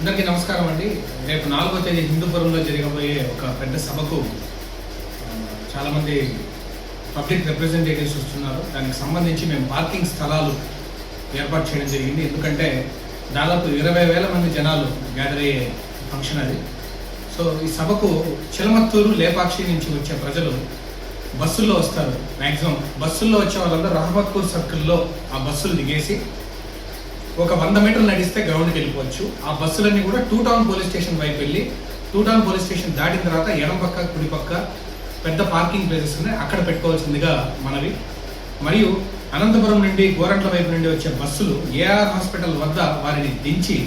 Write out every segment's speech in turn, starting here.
అందరికీ నమస్కారం అండి. రేపు 4వ తేదీ హిందూపురంలో జరగబోయే ఒక పెద్ద సభకు చాలామంది పబ్లిక్ రిప్రజెంటేటివ్స్ వస్తున్నారు. దానికి సంబంధించి మేము పార్కింగ్ స్థలాలు ఏర్పాటు చేయడం జరిగింది. ఎందుకంటే దాదాపు 20,000 మంది జనాలు గ్యాదర్ అయ్యే ఫంక్షన్ అది. సో ఈ సభకు చిలమత్తూరు, లేపాక్షి నుంచి వచ్చే ప్రజలు బస్సుల్లో వస్తారు. మ్యాక్సిమం బస్సుల్లో వచ్చే వాళ్ళందరూ రహమత్పూర్ సర్కిల్లో ఆ బస్సులు దిగేసి ఒక 100 మీటర్లు నడిస్తే గ్రౌండ్కి వెళ్ళిపోవచ్చు. ఆ బస్సులన్నీ కూడా 2 టౌన్ పోలీస్ స్టేషన్ వైపు వెళ్ళి 2 టౌన్ పోలీస్ స్టేషన్ దాటిన తర్వాత ఎడం పక్క కుడి పక్క పెద్ద పార్కింగ్ ప్లేసెస్ ఉన్నాయి, అక్కడ పెట్టుకోవాల్సిందిగా మనవి. మరియు అనంతపురం నుండి గోరంట్ల వైపు నుండి వచ్చే బస్సులు ఏఆర్ హాస్పిటల్ వద్ద వారిని దించి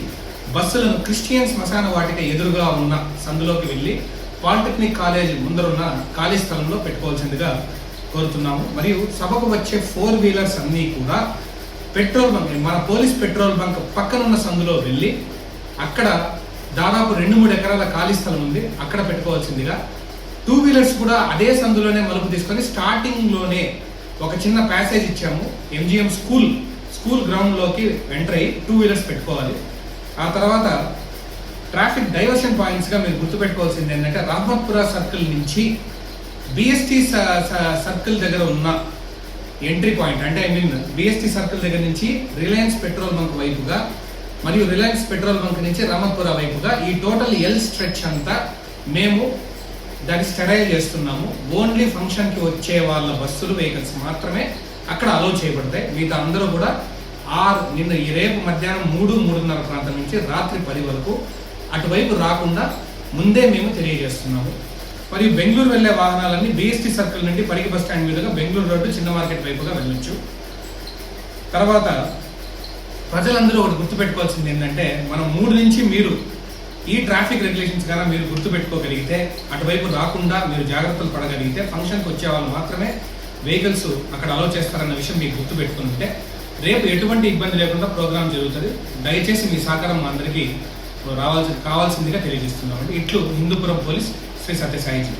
బస్సులను క్రిస్టియన్ శ్మశాన వాటిక ఎదురుగా ఉన్న సందులోకి వెళ్ళి పాలిటెక్నిక్ కాలేజ్ ముందరున్న ఖాళీ స్థలంలో పెట్టుకోవాల్సిందిగా కోరుతున్నాము. మరియు సభకు వచ్చే 4 వీలర్స్ అన్నీ కూడా పెట్రోల్ బంక్, మన పోలీస్ పెట్రోల్ బంక్ పక్కనున్న సందులో వెళ్ళి అక్కడ దాదాపు 2-3 ఎకరాల ఖాళీ స్థలం ఉంది, అక్కడ పెట్టుకోవాల్సిందిగా. 2 వీలర్స్ కూడా అదే సందులోనే మలుపు తీసుకొని స్టార్టింగ్లోనే ఒక చిన్న ప్యాసేజ్ ఇచ్చాము. ఎంజిఎం స్కూల్ గ్రౌండ్లోకి ఎంటర్ అయ్యి 2 వీలర్స్ పెట్టుకోవాలి. ఆ తర్వాత ట్రాఫిక్ డైవర్షన్ పాయింట్స్గా మీరు గుర్తుపెట్టుకోవాల్సింది ఏంటంటే రహమత్పుర సర్కిల్ నుంచి బిఎస్టీ సర్కిల్ దగ్గర ఉన్న ఎంట్రీ పాయింట్, అంటే బిఎస్టీ సర్కిల్ దగ్గర నుంచి రిలయన్స్ పెట్రోల్ బంక్ వైపుగా మరియు రిలయన్స్ పెట్రోల్ బంక్ నుంచి రహమత్పుర వైపుగా ఈ టోటల్ ఎల్ స్ట్రెచ్ అంతా మేము దాన్ని స్టడైల్ చేస్తున్నాము. ఓన్లీ ఫంక్షన్కి వచ్చే వాళ్ళ బస్సులు, వెహికల్స్ మాత్రమే అక్కడ అలౌ చేయబడతాయి. మిగతా అందరూ కూడా రేపు మధ్యాహ్నం 3-3:30 ప్రాంతం నుంచి రాత్రి 10 వరకు అటువైపు రాకుండా ముందే మేము తెలియజేస్తున్నాము. మరియు బెంగళూరు వెళ్లే వాహనాలన్నీ బిఎస్టీ సర్కిల్ నుండి పరిగి బస్ స్టాండ్ మీదుగా బెంగళూరు రోడ్డు చిన్న మార్కెట్ వైపుగా వెళ్ళొచ్చు. తర్వాత ప్రజలందరూ ఒకటి గుర్తుపెట్టుకోవాల్సింది ఏంటంటే మనం 3 నుంచి మీరు ఈ ట్రాఫిక్ రెగ్యులేషన్స్ కన్నా మీరు గుర్తుపెట్టుకోగలిగితే, అటువైపు రాకుండా మీరు జాగ్రత్తలు పడగలిగితే ఫంక్షన్కి వచ్చే వాళ్ళు మాత్రమే వెహికల్స్ అక్కడ అలౌ చేస్తారన్న విషయం మీకు గుర్తుపెట్టుకుంటే రేపు ఎటువంటి ఇబ్బంది లేకుండా ప్రోగ్రామ్ జరుగుతుంది. దయచేసి మీ సహకారం మా అందరికీ కావాల్సిందిగా తెలియజేస్తున్నామండి. ఇట్లు హిందూపురం పోలీస్ శ్రీ సత్యసాయిజీ.